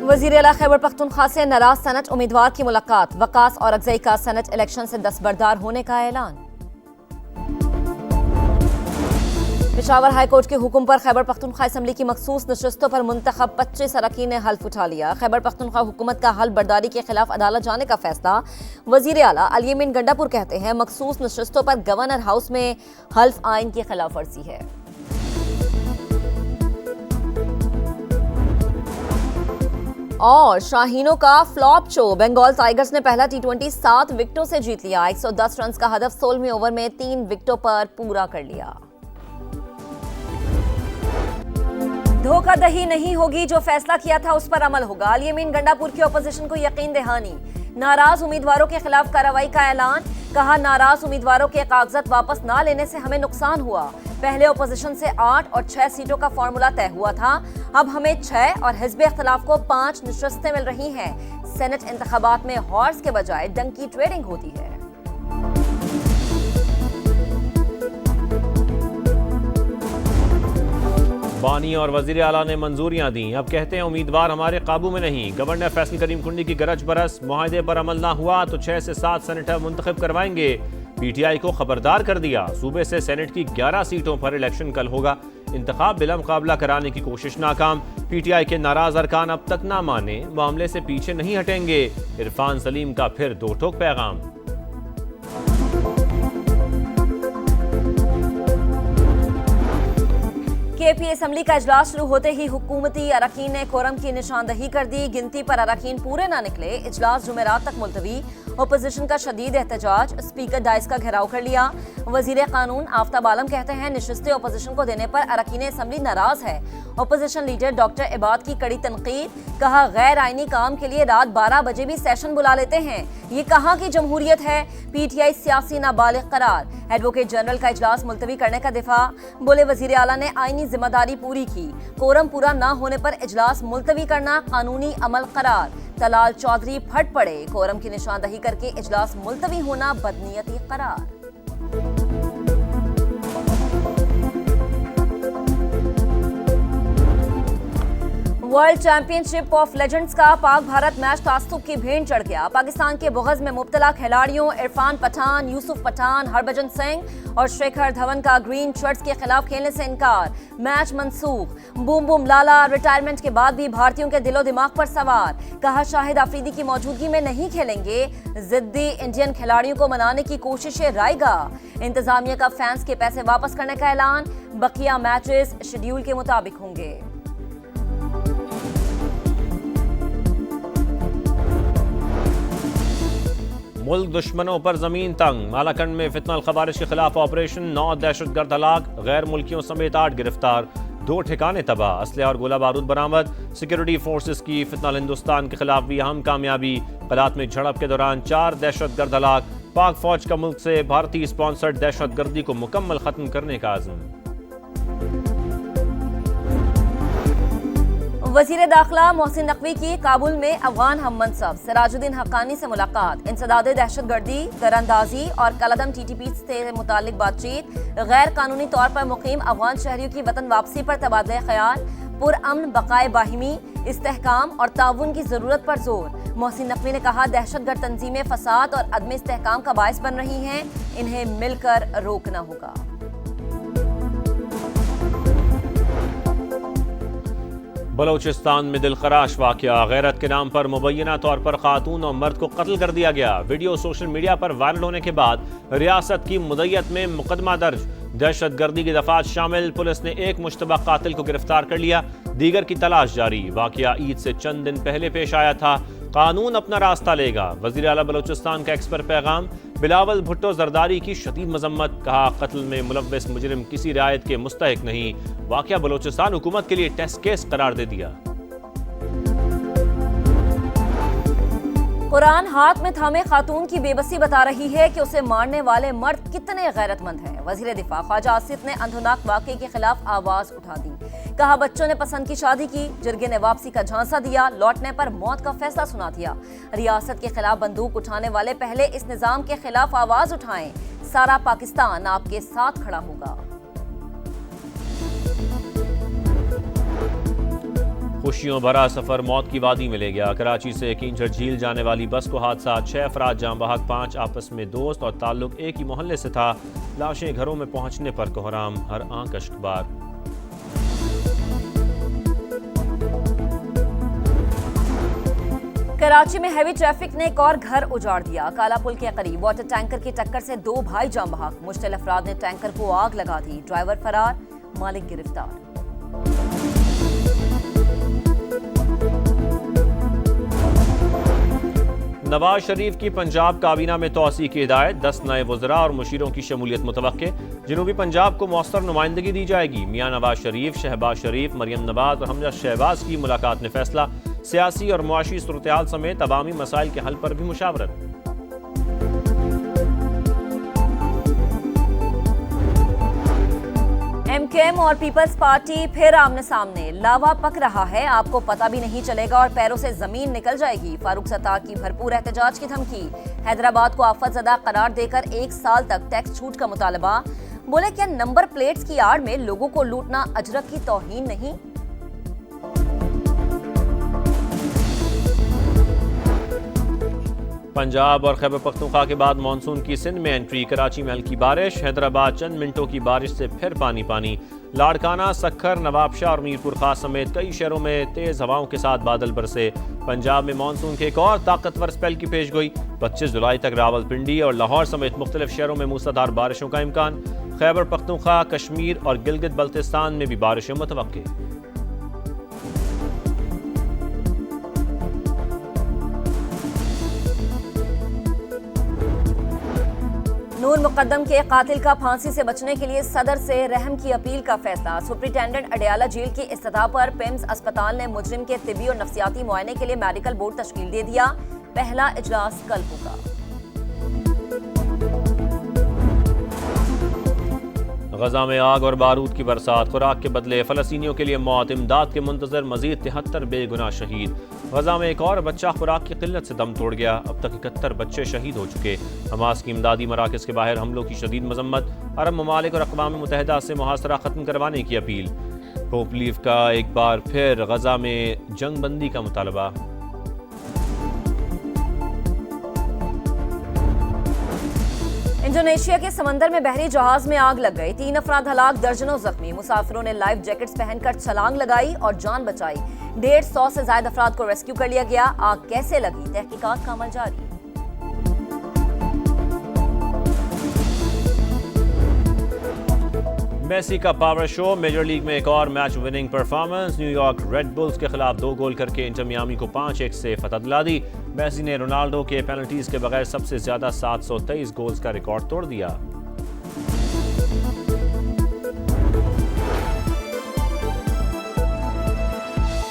वज़ीर आला खैबर पख्तूनख्वा से नाराज सेनेट उम्मीदवार की मुलाकात। वकास और अगजई का सेनेट इलेक्शन से दस्तबरदार होने का ऐलान। पेशावर हाई कोर्ट के हुक्म पर खैबर पख्तूनख्वा असम्बली की मखसूस नशस्तों पर मुंतखब 25 अरकान ने हल्फ उठा लिया। खैबर पख्तूनख्वा हुकूमत का हल्फ बर्दारी के खिलाफ अदालत जाने का फैसला। वज़ीर आला अली अमीन गंडापुर कहते हैं मखसूस नशस्तों पर गवर्नर हाउस में हल्फ आइन की खिलाफ वर्जी है। और शाहीनों का फ्लॉप शो। बंगाल टाइगर्स ने पहला टी20 7 विकेटों से जीत लिया। 110 रन का हदफ 16वें ओवर में 3 विकेटों पर पूरा कर लिया। धोखाधड़ी नहीं होगी, जो फैसला किया था उस पर अमल होगा। अली अमीन गंडापुर की अपोजिशन को यकीन दहानी। नाराज उम्मीदवारों के खिलाफ कार्रवाई का ऐलान। कहा नाराज उम्मीदवारों के कागजात वापस ना लेने से हमें नुकसान हुआ। पहले अपोजिशन से 8 और 6 सीटों का फॉर्मूला तय हुआ था, अब हमें 6 और हिज़्ब इख्तिलाफ को 5 नशस्तें मिल रही हैं। सेनेट इंतखाबात में हॉर्स के बजाय डंकी ट्रेडिंग होती है। बानी और वजीर आला ने मंजूरियां दी। अब कहते हैं उम्मीदवार हमारे काबू में नहीं। गवर्नर फैसल करीम कुंडी की गरज बरस। मुआहदे पर अमल ना हुआ तो 6 से 7 सेनेटर मुंतखब करवाएंगे। पीटीआई को खबरदार कर दिया। सूबे से सेनेट की 11 सीटों पर इलेक्शन कल होगा। इंतखाब बिला मुकाबला कराने की कोशिश नाकाम। पीटीआई के नाराज अरकान अब तक ना माने, मामले से पीछे नहीं हटेंगे। इरफान सलीम का फिर दो टोक पैगाम। केपी असम्बली का इजलास शुरू होते ही हुकूमती अरकान ने कोरम की निशानदही कर दी। गिनती पर अरकान पूरे ना निकले। इजलास जुमेरात तक मुलतवी। अपोजिशन का शदीद एहतजाज। स्पीकर डाइस का घेराव कर लिया। वजीर कानून आफ्ताब आलम कहते हैं नशिस्तें अपोजिशन को देने पर अरकान असम्बली नाराज है। अपोजिशन लीडर डॉक्टर इबाद की कड़ी तनकीद। कहा गैर आईनी काम के लिए रात 12 बजे भी सेशन बुला लेते हैं। ये कहाँ की जमहूरियत है। पीटीआई सियासी नाबालिग करार। एडवोकेट जनरल का इजलास मुलतवी करने का दिफा। बोले वजीर आला ने आईनी जिम्मेदारी पूरी की। कोरम पूरा ना होने पर इजलास मुलतवी करना कानूनी अमल करार। तलाल चौधरी फट पड़े। कोरम की निशानदही करके इजलास मुलतवी होना बदनीयती करार। वर्ल्ड चैंपियनशिप ऑफ लेजेंड्स का पाक भारत मैच तासुब की भेंट चढ़ गया। पाकिस्तान के बुग़्ज़ में मुब्तला खिलाड़ियों इरफान पठान, यूसुफ पठान, हरभजन सिंह और शेखर धवन का ग्रीन शर्ट्स के खिलाफ खेलने से इनकार। मैच मनसूख। बूम बूम लाला रिटायरमेंट के बाद भी भारतीयों के दिलो दिमाग पर सवार। कहा शाहिद आफरीदी की मौजूदगी में नहीं खेलेंगे। जिद्दी इंडियन खिलाड़ियों को मनाने की कोशिशें रायगा। इंतजामिया का फैंस के पैसे वापस करने का ऐलान। बकिया मैचेस शेड्यूल के मुताबिक होंगे। मुल्क दुश्मनों पर जमीन तंग। मालाकंड में फितनल खबारिश के खिलाफ ऑपरेशन। 9 दहशतगर्द हलाक। गैर मुल्कियों समेत 8 गिरफ्तार। 2 ठिकाने तबाह। असलहा और गोला बारूद बरामद। सिक्योरिटी फोर्सेस की फितनल हिंदुस्तान के खिलाफ भी अहम कामयाबी। कलात में झड़प के दौरान 4 दहशतगर्द हलाक। पाक फौज का मुल्क से भारतीय स्पॉन्सर्ड दहशतगर्दी को मुकम्मल खत्म करने का आज़म। वज़ीर दाखिला मोहसिन नकवी की काबुल में अफगान हम मनसब सिराजुद्दीन हक्कानी से मुलाकात। इंसदाद दहशतगर्दी, दरअंदाजी और कलदम टीटीपी से मुतालिक बातचीत। गैर कानूनी तौर पर मुकीम अफगान शहरियों की वतन वापसी पर तबादला ख्याल। पुरअमन बकाए बाहिमी, इस्तेहकाम और ताउन की जरूरत पर जोर। मोहसिन नकवी ने कहा दहशतगर्द तंजीमें फसाद और अदम इस्तेहकाम का बायस बन रही हैं, इन्हें मिलकर रोकना होगा। बलोचिस्तान में दिलखराश वाकया। गैरत के नाम पर मुबैना तौर पर खातून और मर्द को कत्ल कर दिया गया। वीडियो सोशल मीडिया पर वायरल होने के बाद रियासत की मुद्दत में मुकदमा दर्ज। दहशतगर्दी की दफात शामिल। पुलिस ने एक मुश्तबा कातिल को गिरफ्तार कर लिया, दीगर की तलाश जारी। वाकया ईद से चंद दिन पहले पेश आया था। कानून अपना रास्ता लेगा। वज़ीर आला बलोचिस्तान का एक्स पर पैगाम। बिलावल भुट्टो जरदारी की शदीद मजम्मत। कहा कत्ल में मुलव्वस मुजरिम किसी रियायत के मुस्तहिक नहीं। वाकया बलोचिस्तान हुकूमत के लिए टेस्ट केस करार दे दिया। कुरान हाथ में थामे खातून की बेबसी बता रही है कि उसे मारने वाले मर्द कितने गैरतमंद हैं। वज़ीर दिफा ख्वाजा आसिफ ने अंधनाक वाक़े के खिलाफ आवाज उठा दी। कहा बच्चों ने पसंद की शादी की, जिरगे ने वापसी का झांसा दिया, लौटने पर मौत का फैसला सुना दिया। रियासत के खिलाफ बंदूक उठाने वाले पहले इस निजाम के खिलाफ आवाज उठाएं। सारा पाकिस्तान आपके साथ खड़ा होगा। खुशियों भरा सफर मौत की वादी में ले गया। कराची से किंचड़ झील जाने वाली बस को हादसा, 6 अफराद जाँ बहक, 5 आपस में दोस्त और ताल्लुक एक ही मोहल्ले से था। लाशें घरों में पहुंचने पर कोहराम, हर आंख अश्कबार। कराची में हैवी ट्रैफिक ने एक और घर उजाड़ दिया। काला पुल के करीब वाटर टैंकर की टक्कर से 2 भाई जाँ बहक, मुश्तिल अफराद ने टैंकर को आग लगा दी। ड्राइवर फरार, मालिक गिरफ्तार। नवाज शरीफ की पंजाब काबीना में तोसी की हिदायत, 10 नए वज़रा और मुशीरों की शमूलियत मुतवक्के। जनूबी पंजाब को मौसर नुमाइंदगी दी जाएगी। मियां नवाज शरीफ, शहबाज शरीफ, मरियम नवाज और हमजा शहबाज की मुलाकात में फैसला। सियासी और मुआशी सूरत-ए-हाल समेत अवामी मसाइल के हल पर भी मुशावरत। एमकेएम और पीपल्स पार्टी फिर आमने सामने। लावा पक रहा है, आपको पता भी नहीं चलेगा और पैरों से जमीन निकल जाएगी। फारूक सत्तार की भरपूर एहतजाज की धमकी। हैदराबाद को आफतजदा करार देकर 1 साल तक टैक्स छूट का मुतालबा। बोले क्या नंबर प्लेट्स की आड़ में लोगों को लूटना अजरक की तौहीन नहीं? पंजाब और खैबर पख्तूनख्वा के बाद मानसून की सिंध में एंट्री। कराची में हल्की बारिश, हैदराबाद चंद मिनटों की बारिश से फिर पानी पानी। लाड़काना, सक्खर, नवाबशाह और मीरपुर खास समेत कई शहरों में तेज हवाओं के साथ बादल बरसे। पंजाब में मानसून के एक और ताकतवर स्पेल की पेशगोई। 25 जुलाई तक रावलपिंडी और लाहौर समेत मुख्तलिफ शहरों में मूसलाधार बारिशों का इम्कान। खैबर पख्तूनख्वा, कश्मीर और गिलगित बल्तिस्तान में भी बारिशें मुतवक्के। नूर मुकद्दम के कातिल का फांसी से बचने के लिए सदर से रहम की अपील का फैसला। सुप्रिंटेंडेंट अडयाला जेल की इस्तदा पर पिम्स अस्पताल ने मुजरिम के तिबी और नफ्सियाती मुआयने के लिए मेडिकल बोर्ड तश्कील दे दिया। पहला इजलास कल होगा। गजा में आग और बारूद की बरसात, खुराक के बदले फलस्तीनियों के लिए मौत। इमदाद के मुंतजर मजीद 73 बेगुनाह शहीद। गजा में एक और बच्चा खुराक की किल्लत से दम तोड़ गया। अब तक 71 बच्चे शहीद हो चुके। हमास की इमदादी मराकज़ के बाहर हमलों की शदीद मजम्मत। अरब ममालिक और अक़वाम मुत्तहिदा से मुहासरा ख़त्म करवाने की अपील। पोप लीव का एक बार फिर गजा में जंग बंदी का मुतालबा। इंडोनेशिया के समंदर में बहरी जहाज में आग लग गई। 3 अफराद हलाक, दर्जनों जख्मी। मुसाफिरों ने लाइफ जैकेट्स पहनकर छलांग लगाई और जान बचाई। 150 से ज्यादा अफराद को रेस्क्यू कर लिया गया। आग कैसे लगी, तहकीकात का अमल जारी। मेसी का पावर शो, मेजर लीग में एक और match winning performance. New York red bulls के खिलाफ 2 गोल करके इंटर मियामी को 5-1 से फतह दिला दी। मेसी ने रोनाल्डो के पेनल्टीज के बगैर सबसे ज्यादा 723 गोल्स का रिकॉर्ड तोड़ दिया।